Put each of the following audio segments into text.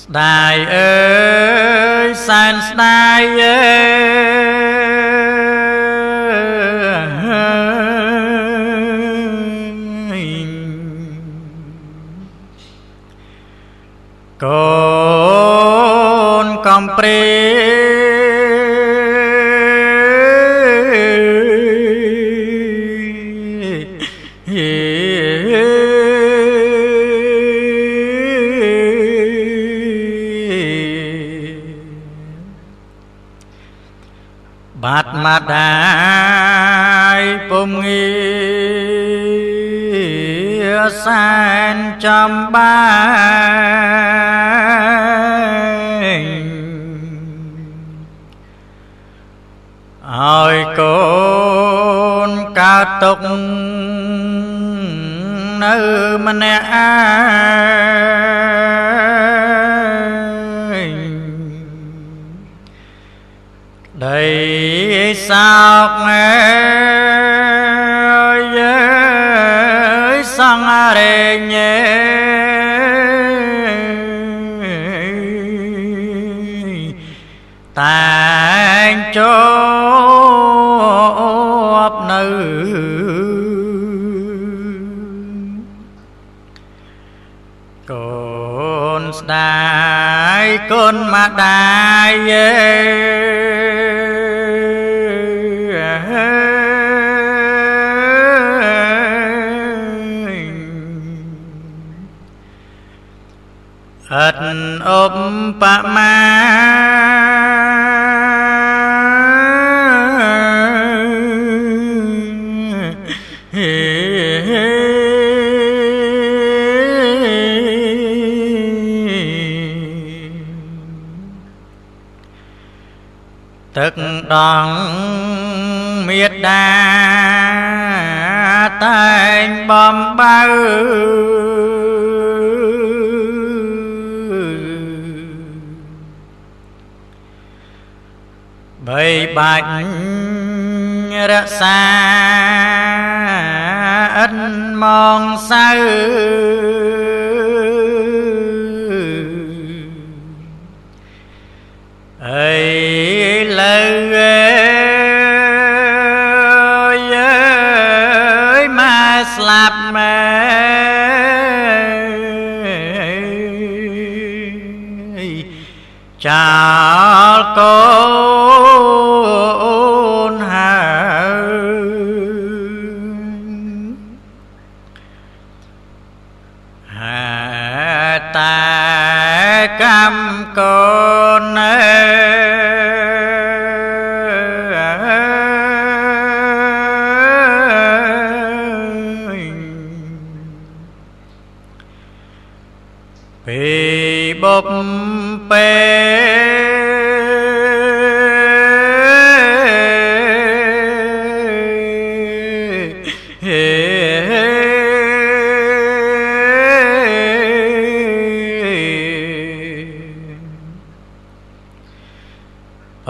Đài ơi san đài ơi con bát mát đài bông nghĩa san trăm ba ơi con ca túc nữ mà nè đây sao nghe sang re nhé tàn cho nữ con đài con mà đài ất ôm pa ma tức đòn miệt đa thành bom bao bầy bạch ra xa ân mong sao ấy lời ơi mà slap mê chào con hà ta cam con vì bốc bê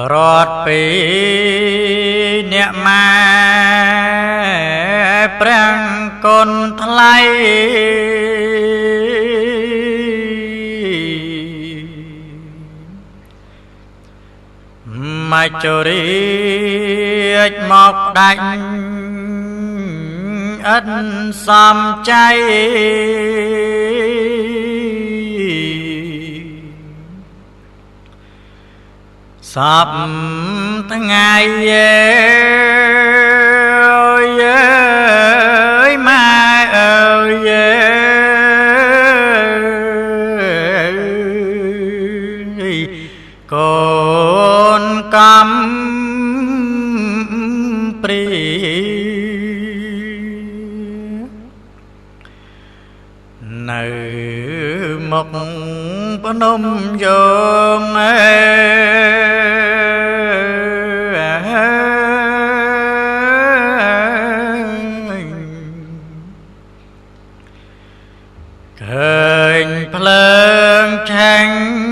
rọt bì nẹ ma prang con thay mà cho đi mọc đánh ân xóm cháy sắp tháng ngày ơi mà ơi con cắm pri nữ một nôm dông khơi phơn tranh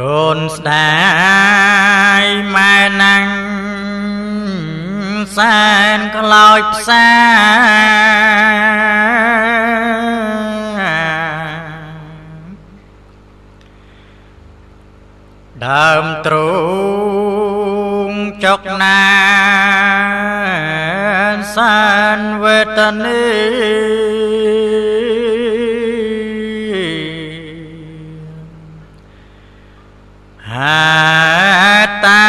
កូនស្ដាយម៉ែណាំងសែនក្លោចផ្សាដើមទ្រូងចុកណាសានវេទនីតែ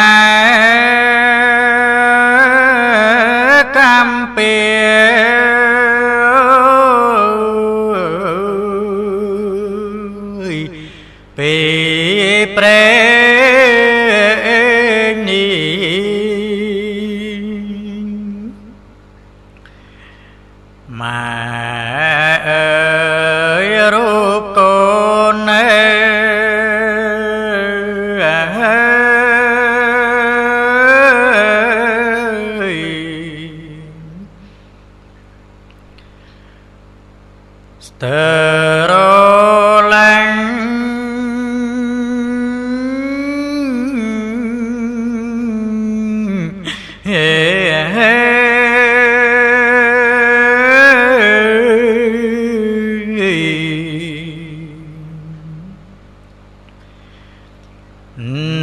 កំពីពីព្រេងនេះម៉ែអើយរូបកូនស្ទើរឡាំង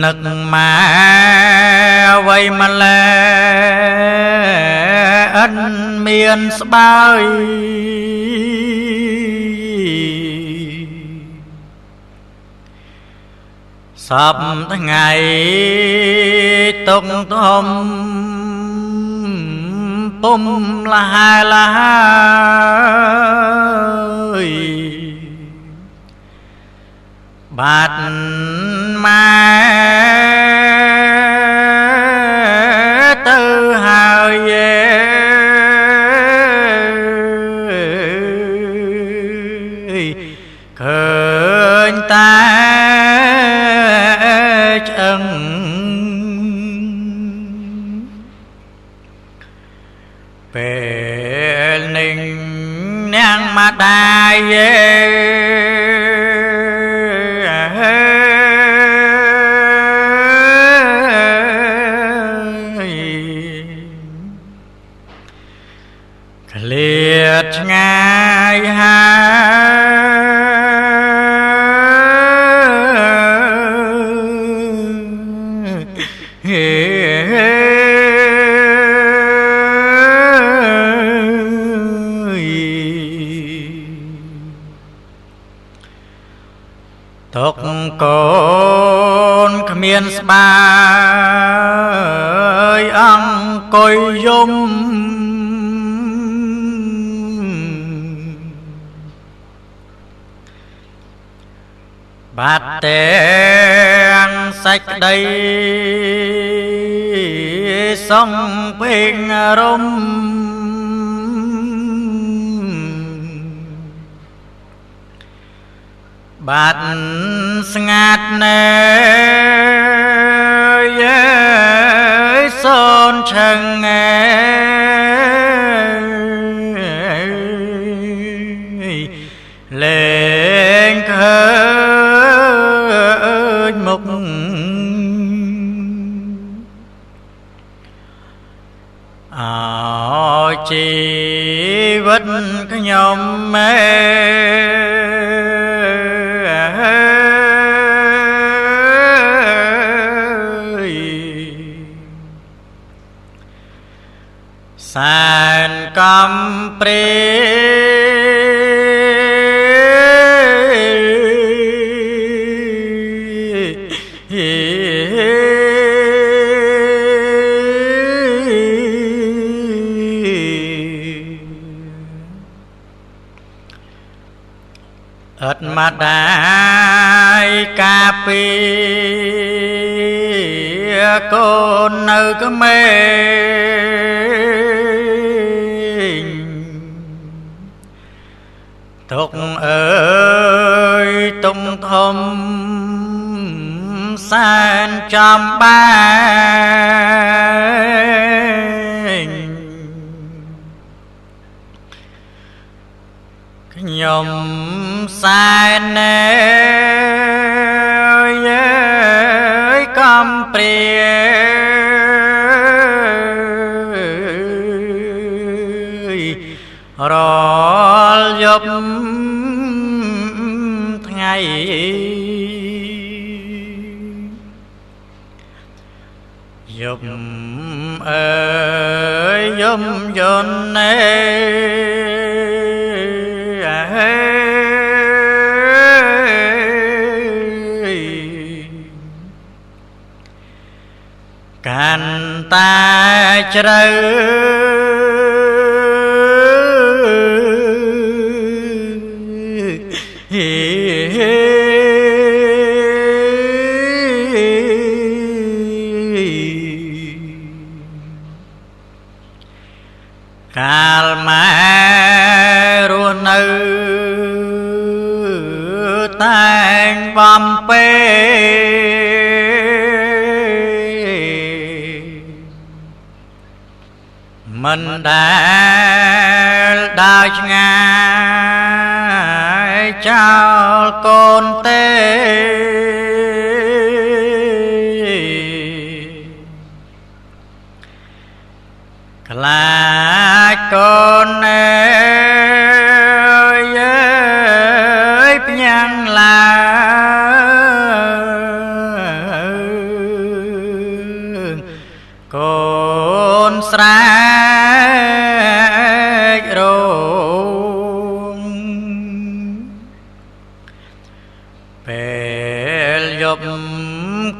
នឹកម៉ែអ្វីម្ល៉េះឥតមានស្បើយសពថ្ងៃទុកធំពុំលហើយបាត់ម៉ែទៅហើយឃើញតែឆ្អឹងពេលនឹងនាងម្ដាយឃ្លាតឆ្ងាយទុកកូនគ្មានស្បើយអង្គុយយំបាត់ទាំងសេចក្តីសងពេងរំបាត់ស្ងាត់ណែសូនឆឹងលេងឃើញមុខអោជីវិតខ្ញុំសែនកំព្រេឥតម្ដាយកាពីកូននៅក្មេងទុកអើយទុំធំសែនចំបែងខ្ញុំសែនណែ ព្រារាល់យប់ថ្ងៃយប់អើយយំយន់ណែកាន់តែជ្រៅកាលម៉ែរស់នៅតែងបំពេមិនដែលដើរឆ្ងាយចោលកូនទេខ្លាចកូនអើយភ្ញាំងឡើងកូនស្រែករងពេលយប់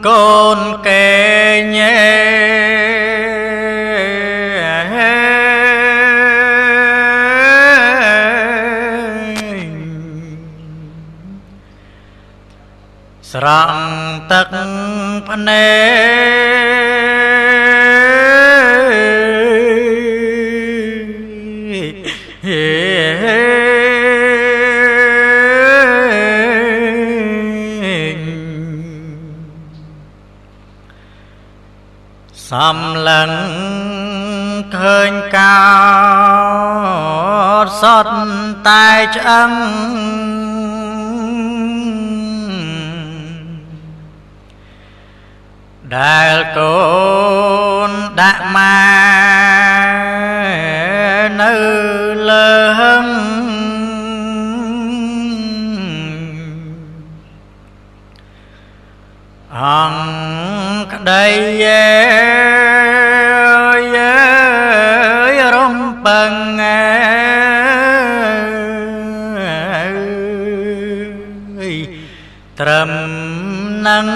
កូនកេញេស្រង់ទឹកភ្នែសំឡឹងឃើញកោតសតតែឆ្អឹងដែលកូនដាក់ម៉ែនៅលើហឹងអង្គក្ដីរំពឹងត្រឹមនឹង